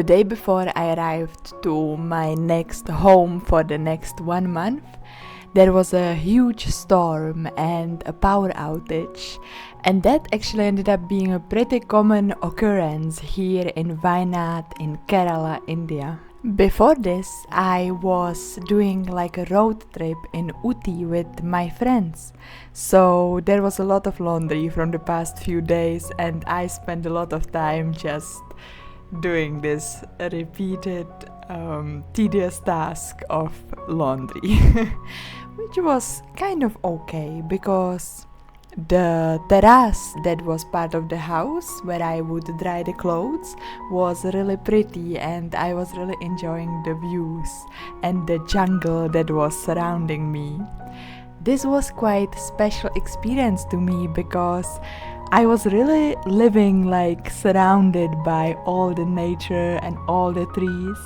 The day before I arrived to my next home for the next 1 month, there was a huge storm and a power outage, and that actually ended up being a pretty common occurrence here in Wayanad in Kerala, India. Before this, I was doing like a road trip in Uti with my friends, so there was a lot of laundry from the past few days, and I spent a lot of time just doing this repeated tedious task of laundry, which was kind of okay because the terrace that was part of the house where I would dry the clothes was really pretty, and I was really enjoying the views and the jungle that was surrounding me. This was quite a special experience to me because I was really living like surrounded by all the nature and all the trees.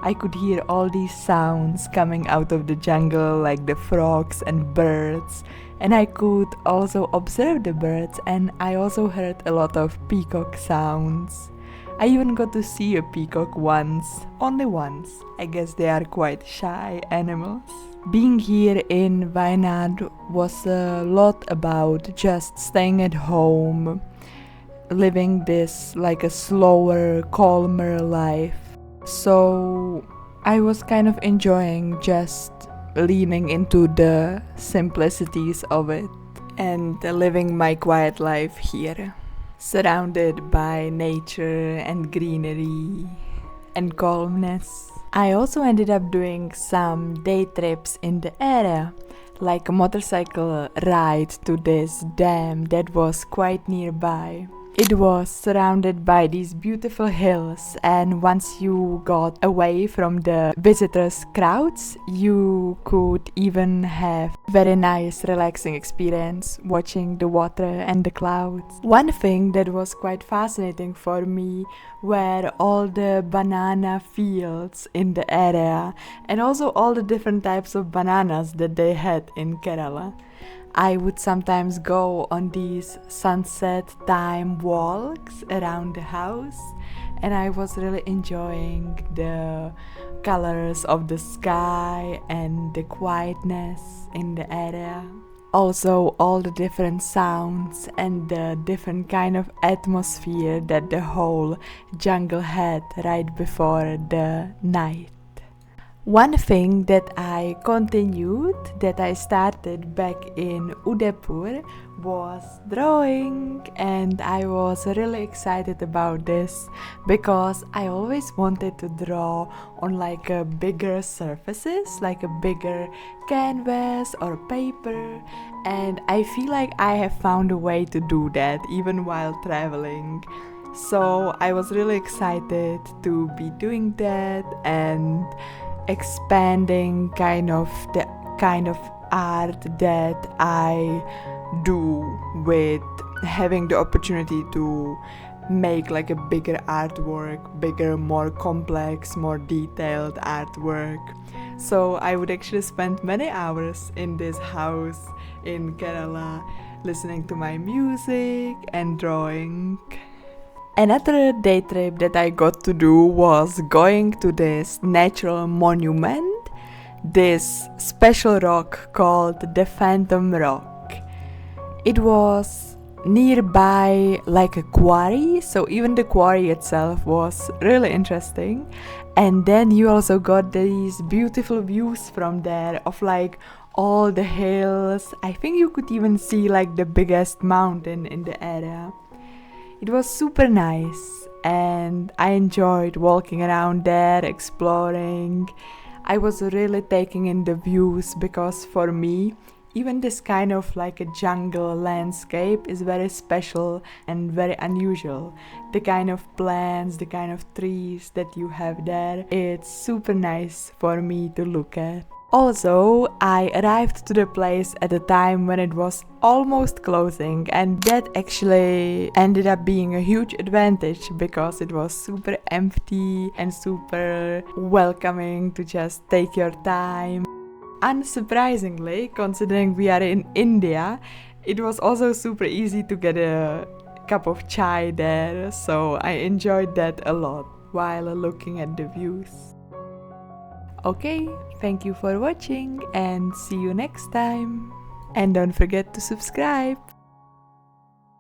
I could hear all these sounds coming out of the jungle, like the frogs and birds, and I could also observe the birds, and I also heard a lot of peacock sounds. I even got to see a peacock only once. I guess they are quite shy animals. Being here in Wayanad was a lot about just staying at home, living this like a slower, calmer life. So I was kind of enjoying just leaning into the simplicities of it and living my quiet life here, surrounded by nature and greenery and calmness. I also ended up doing some day trips in the area, like a motorcycle ride to this dam that was quite nearby. It was surrounded by these beautiful hills, and once you got away from the visitors' crowds, you could even have very nice relaxing experience watching the water and the clouds. One thing that was quite fascinating for me were all the banana fields in the area, and also all the different types of bananas that they had in Kerala. I would sometimes go on these sunset time walks around the house, and I was really enjoying the colors of the sky and the quietness in the area. Also all the different sounds and the different kind of atmosphere that the whole jungle had right before the night. One thing that I continued, that I started back in Udaipur, was drawing, and I was really excited about this because I always wanted to draw on like a bigger surfaces, like a bigger canvas or paper, and I feel like I have found a way to do that even while traveling. So I was really excited to be doing that and expanding the kind of art that I do with having the opportunity to make like a bigger artwork, bigger, more complex, more detailed artwork. So I would actually spend many hours in this house in Kerala listening to my music and drawing. Another day trip that I got to do was going to this natural monument, this special rock called the Phantom Rock. It was nearby like a quarry, so even the quarry itself was really interesting. And then you also got these beautiful views from there of like all the hills. I think you could even see like the biggest mountain in the area. It was super nice, and I enjoyed walking around there, exploring. I was really taking in the views because for me, even this kind of like a jungle landscape is very special and very unusual. The kind of plants, the kind of trees that you have there, it's super nice for me to look at. Also, I arrived to the place at a time when it was almost closing, and that actually ended up being a huge advantage because it was super empty and super welcoming to just take your time. Unsurprisingly, considering we are in India, it was also super easy to get a cup of chai there, so I enjoyed that a lot. while looking at the views. Okay, thank you for watching and see you next time. And don't forget to subscribe.